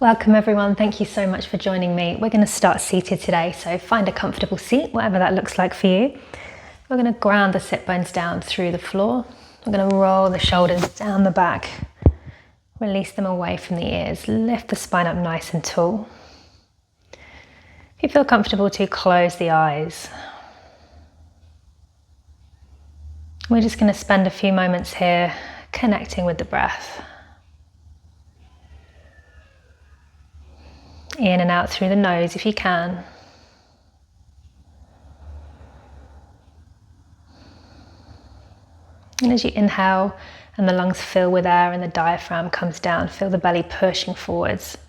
Welcome everyone, thank you so much for joining me. We're going to start seated today, so find a comfortable seat, whatever that looks like for you. We're going to ground the sit bones down through the floor. We're going to roll the shoulders down the back, release them away from the ears, lift the spine up nice and tall. If you feel comfortable to close the eyes. We're just going to spend a few moments here connecting with the breath. In and out through the nose if you can. And as you inhale and the lungs fill with air and the diaphragm comes down, feel the belly pushing forwards.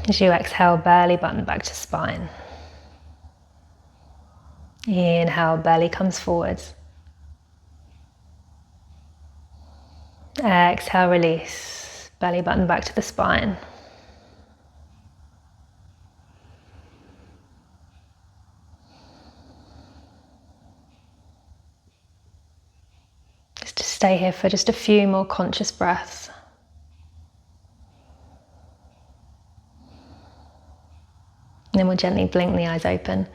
As you exhale, belly button back to spine. Inhale, belly comes forwards. Exhale, release. Belly button back to the spine. Just to stay here for just a few more conscious breaths. And then we'll gently blink the eyes open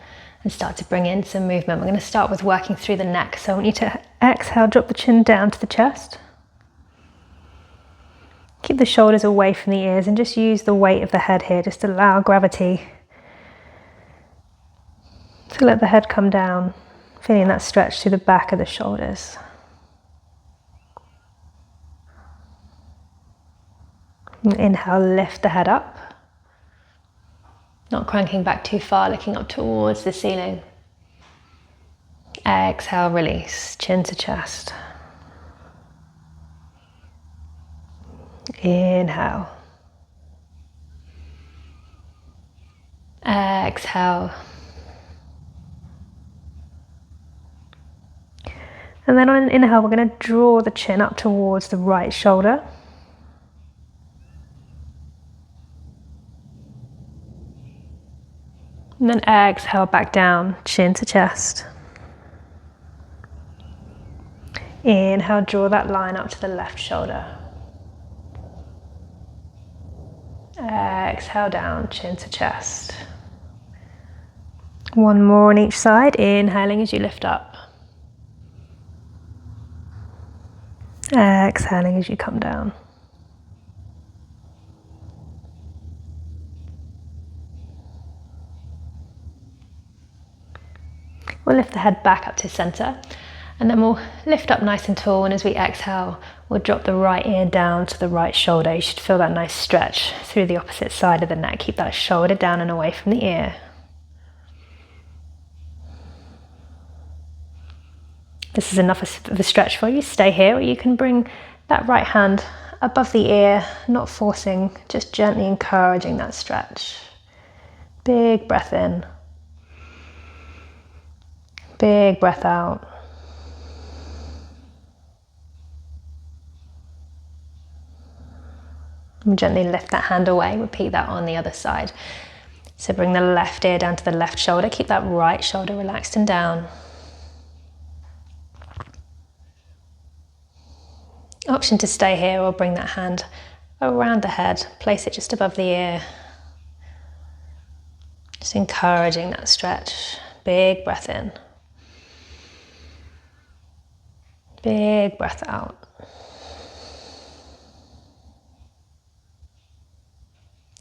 and start to bring in some movement. We're going to start with working through the neck. So I want you to exhale, drop the chin down to the chest. Keep the shoulders away from the ears and just use the weight of the head here. Just allow gravity to let the head come down, feeling that stretch through the back of the shoulders. And inhale, lift the head up. Not cranking back too far, looking up towards the ceiling. Exhale, release, chin to chest. Inhale. Exhale. And then on an inhale, we're going to draw the chin up towards the right shoulder. And then exhale back down, chin to chest. Inhale, draw that line up to the left shoulder. Exhale down, chin to chest. One more on each side, inhaling as you lift up. Exhaling as you come down. We'll lift the head back up to center. And then we'll lift up nice and tall, and as we exhale, we'll drop the right ear down to the right shoulder. You should feel that nice stretch through the opposite side of the neck. Keep that shoulder down and away from the ear. This is enough of a stretch for you. Stay here, or you can bring that right hand above the ear, not forcing, just gently encouraging that stretch. Big breath in. Big breath out. And gently lift that hand away, repeat that on the other side. So bring the left ear down to the left shoulder, keep that right shoulder relaxed and down. Option to stay here or bring that hand around the head, place it just above the ear. Just encouraging that stretch. Big breath in. Big breath out.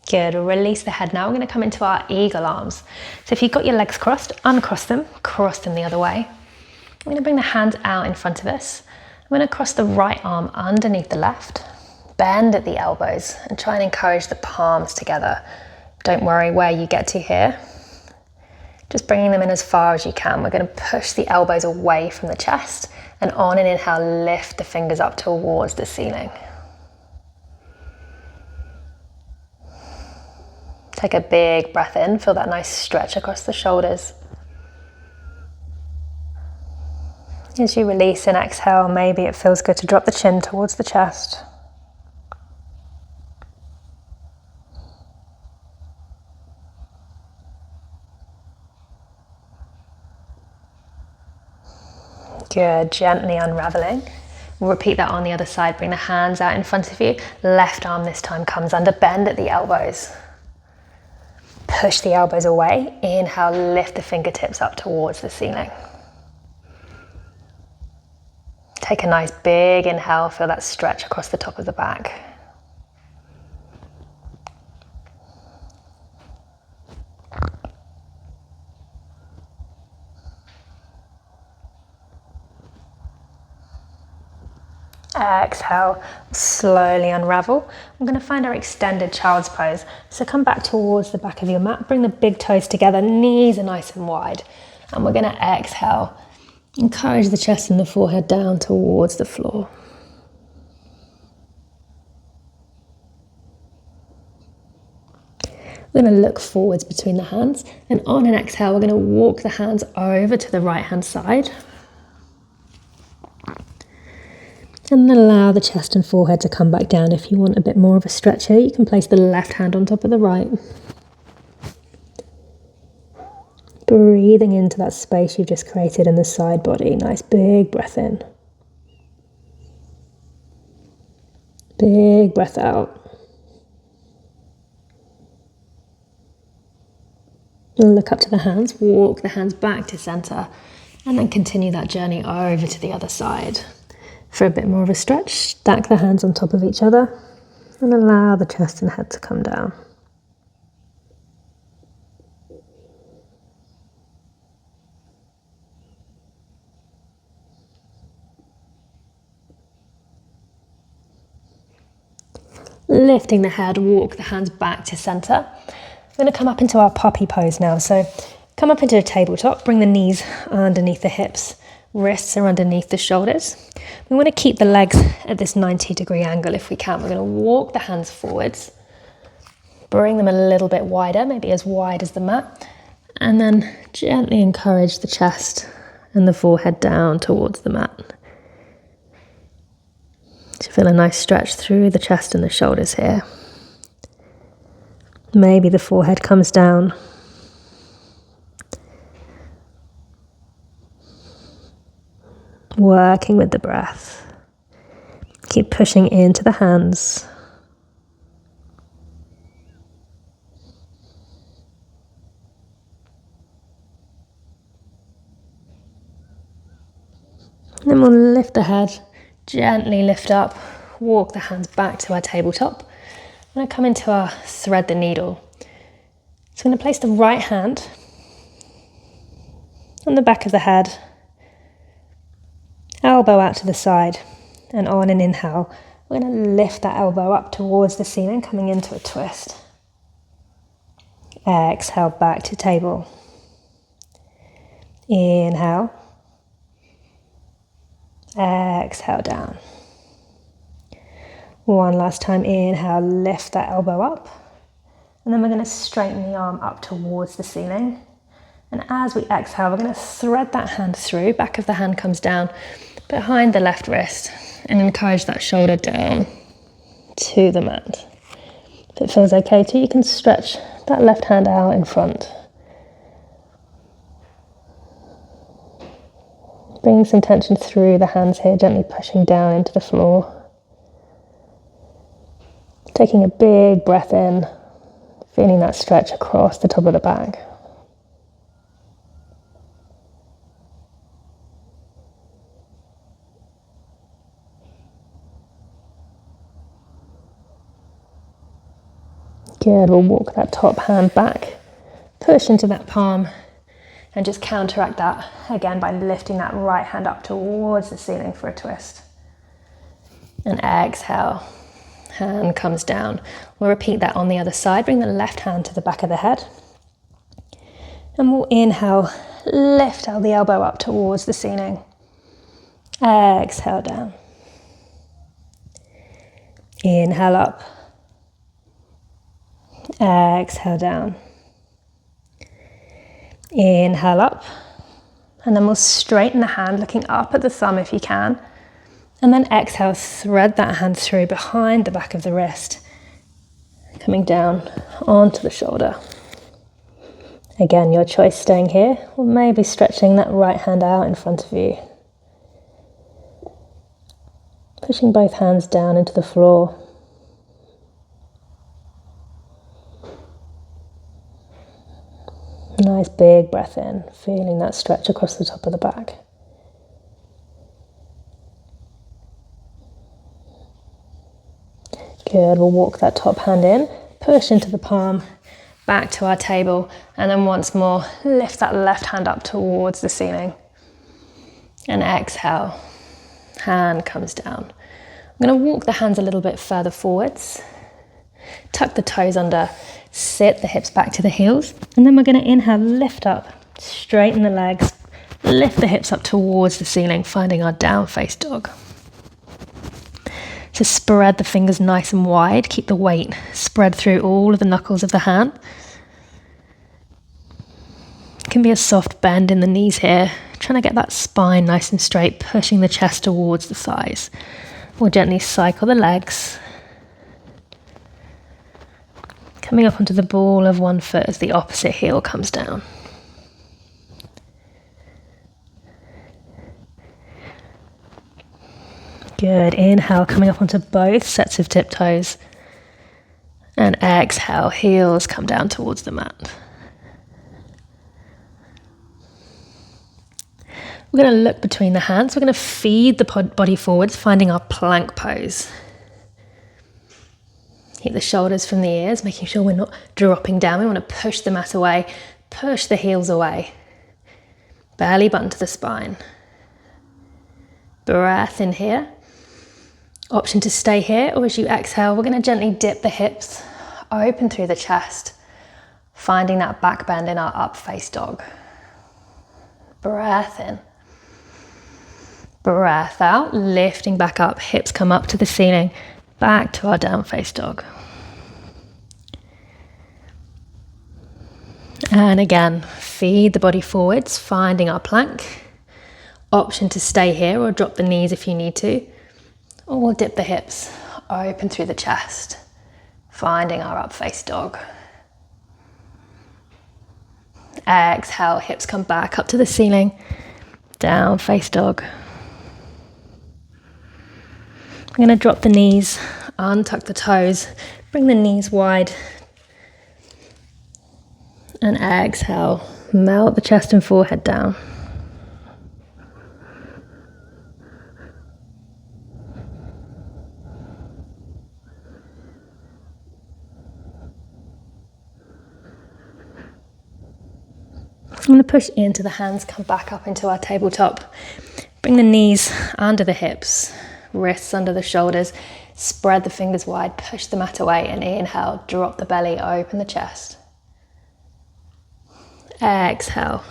Good, release the head. Now we're going to come into our eagle arms. So if you've got your legs crossed, uncross them, cross them the other way. I'm going to bring the hands out in front of us. I'm going to cross the right arm underneath the left, bend at the elbows and try and encourage the palms together. Don't worry where you get to here. Just bringing them in as far as you can. We're going to push the elbows away from the chest, and on an inhale, lift the fingers up towards the ceiling. Take a big breath in, feel that nice stretch across the shoulders. As you release and exhale, maybe it feels good to drop the chin towards the chest. Good, gently unraveling. We'll repeat that on the other side. Bring the hands out in front of you. Left arm this time comes under, bend at the elbows. Push the elbows away. Inhale, lift the fingertips up towards the ceiling. Take a nice big inhale, feel that stretch across the top of the back. Exhale, slowly unravel. We're going to find our extended child's pose. So come back towards the back of your mat, bring the big toes together, knees are nice and wide. And we're going to exhale, encourage the chest and the forehead down towards the floor. We're going to look forwards between the hands, and on an exhale, we're going to walk the hands over to the right hand side. And then allow the chest and forehead to come back down. If you want a bit more of a stretch here, you can place the left hand on top of the right. Breathing into that space you've just created in the side body. Nice big breath in. Big breath out. And look up to the hands, walk the hands back to center, and then continue that journey over to the other side. For a bit more of a stretch, stack the hands on top of each other and allow the chest and head to come down. Lifting the head, walk the hands back to center. We're going to come up into our poppy pose now. So come up into a tabletop, bring the knees underneath the hips. Wrists are underneath the shoulders. We want to keep the legs at this 90-degree angle if we can. We're going to walk the hands forwards, bring them a little bit wider, maybe as wide as the mat, and then gently encourage the chest and the forehead down towards the mat. So feel a nice stretch through the chest and the shoulders here. Maybe the forehead comes down. Working with the breath. Keep pushing into the hands. And then we'll lift the head, gently lift up, walk the hands back to our tabletop. I'm going to come into our thread the needle. So I'm going to place the right hand on the back of the head, elbow out to the side, and on an inhale, we're going to lift that elbow up towards the ceiling, coming into a twist. Exhale, back to table. Inhale. Exhale, down. One last time, inhale, lift that elbow up. And then we're going to straighten the arm up towards the ceiling. And as we exhale, we're going to thread that hand through, back of the hand comes down behind the left wrist, and encourage that shoulder down to the mat. If it feels okay too, you can stretch that left hand out in front. Bringing some tension through the hands here, gently pushing down into the floor. Taking a big breath in, feeling that stretch across the top of the back. Good, we'll walk that top hand back, push into that palm, and just counteract that again by lifting that right hand up towards the ceiling for a twist. And exhale, hand comes down. We'll repeat that on the other side. Bring the left hand to the back of the head. And we'll inhale, lift out the elbow up towards the ceiling. Exhale down. Inhale up. Exhale down. Inhale up. And then we'll straighten the hand, looking up at the thumb if you can. And then exhale, thread that hand through behind the back of the wrist, coming down onto the shoulder. Again, your choice staying here, or maybe stretching that right hand out in front of you. Pushing both hands down into the floor. Nice big breath in, feeling that stretch across the top of the back. Good, we'll walk that top hand in, push into the palm, back to our table, and then once more, lift that left hand up towards the ceiling. And exhale, hand comes down. I'm going to walk the hands a little bit further forwards, tuck the toes under, sit the hips back to the heels, and then we're going to inhale, lift up, straighten the legs, lift the hips up towards the ceiling, finding our down face dog. So spread the fingers nice and wide, keep the weight spread through all of the knuckles of the hand. It can be a soft bend in the knees here, trying to get that spine nice and straight, pushing the chest towards the thighs. We'll gently cycle the legs, coming up onto the ball of one foot as the opposite heel comes down. Good, inhale, coming up onto both sets of tiptoes. And exhale, heels come down towards the mat. We're going to look between the hands. We're going to feed the body forwards, finding our plank pose. Keep the shoulders from the ears, making sure we're not dropping down. We want to push the mat away, push the heels away. Belly button to the spine. Breath in here. Option to stay here, or as you exhale, we're going to gently dip the hips, open through the chest, finding that back bend in our up face dog. Breath in. Breath out, lifting back up, hips come up to the ceiling, back to our down face dog. And again, feed the body forwards, finding our plank. Option to stay here or drop the knees if you need to. Or we'll dip the hips, open through the chest, finding our up face dog. Exhale, hips come back up to the ceiling, down face dog. I'm going to drop the knees, untuck the toes, bring the knees wide. And exhale, melt the chest and forehead down. I'm going to push into the hands, come back up into our tabletop. Bring the knees under the hips, wrists under the shoulders, spread the fingers wide, push the mat away, and inhale, drop the belly, open the chest. Exhale,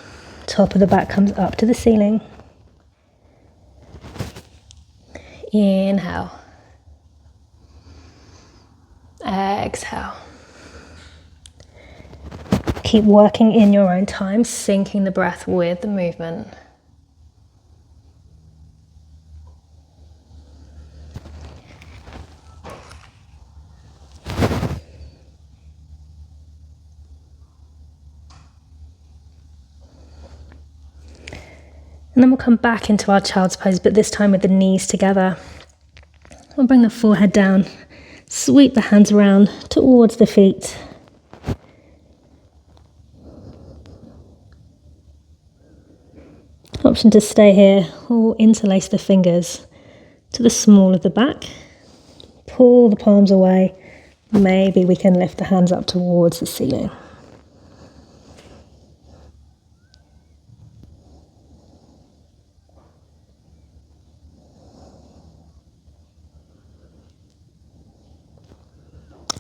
top of the back comes up to the ceiling. Inhale. Exhale. Keep working in your own time, syncing the breath with the movement. And then we'll come back into our child's pose, but this time with the knees together. We'll bring the forehead down, sweep the hands around towards the feet. Option to stay here or interlace the fingers to the small of the back. Pull the palms away. Maybe we can lift the hands up towards the ceiling.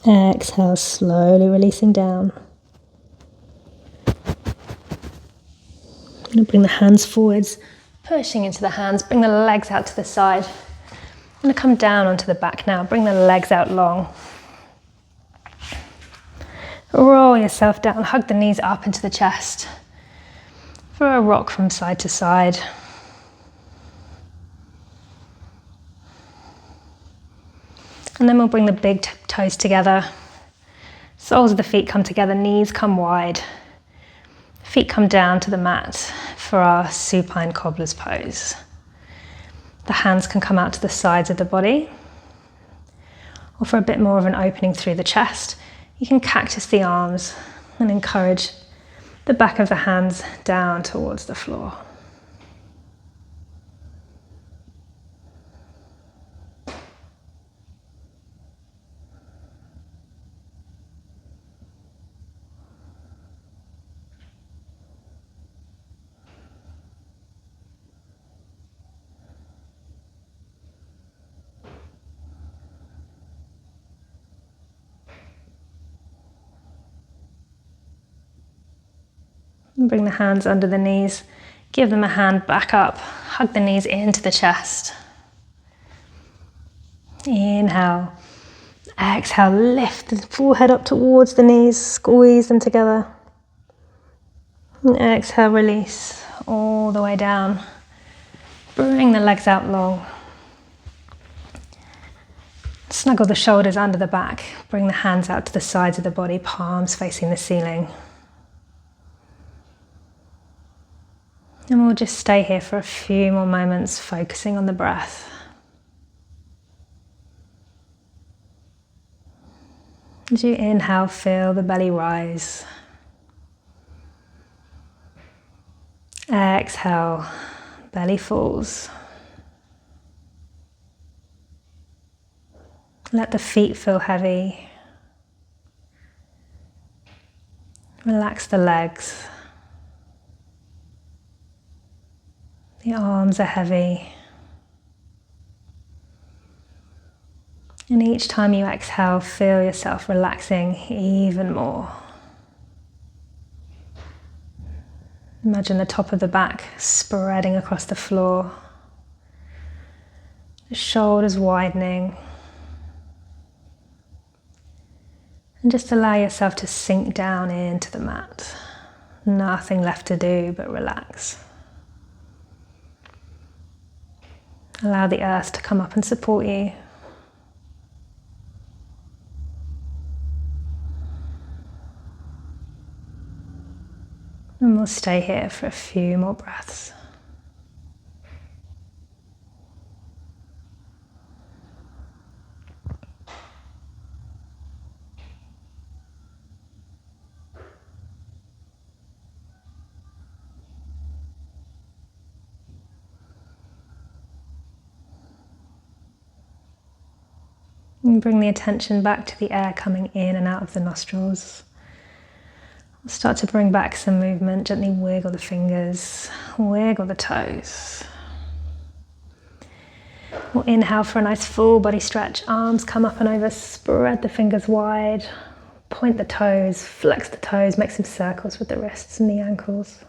Exhale, slowly releasing down. I'm going to bring the hands forwards, pushing into the hands, bring the legs out to the side. I'm going to come down onto the back now, bring the legs out long. Roll yourself down, hug the knees up into the chest for a rock from side to side. And then we'll bring the big toes together. Soles of the feet come together, knees come wide. Feet come down to the mat for our supine cobbler's pose. The hands can come out to the sides of the body, or for a bit more of an opening through the chest, you can cactus the arms and encourage the back of the hands down towards the floor. And bring the hands under the knees, give them a hand back up, hug the knees into the chest. Inhale, exhale, lift the forehead up towards the knees, squeeze them together. And exhale, release all the way down. Bring the legs out long. Snuggle the shoulders under the back, bring the hands out to the sides of the body, palms facing the ceiling. And we'll just stay here for a few more moments, focusing on the breath. As you inhale, feel the belly rise. Exhale, belly falls. Let the feet feel heavy. Relax the legs. The arms are heavy. And each time you exhale, feel yourself relaxing even more. Imagine the top of the back spreading across the floor. The shoulders widening. And just allow yourself to sink down into the mat. Nothing left to do but relax. Allow the earth to come up and support you. And we'll stay here for a few more breaths. And bring the attention back to the air coming in and out of the nostrils. Start to bring back some movement. Gently wiggle the fingers, wiggle the toes. We'll inhale for a nice full body stretch. Arms come up and over, spread the fingers wide. Point the toes, flex the toes, make some circles with the wrists and the ankles.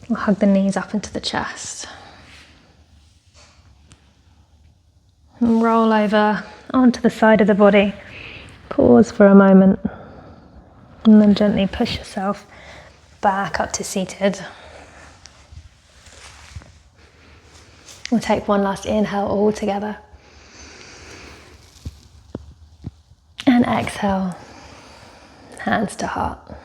We'll hug the knees up into the chest. And roll over onto the side of the body. Pause for a moment. And then gently push yourself back up to seated. We'll take one last inhale all together. And exhale, hands to heart.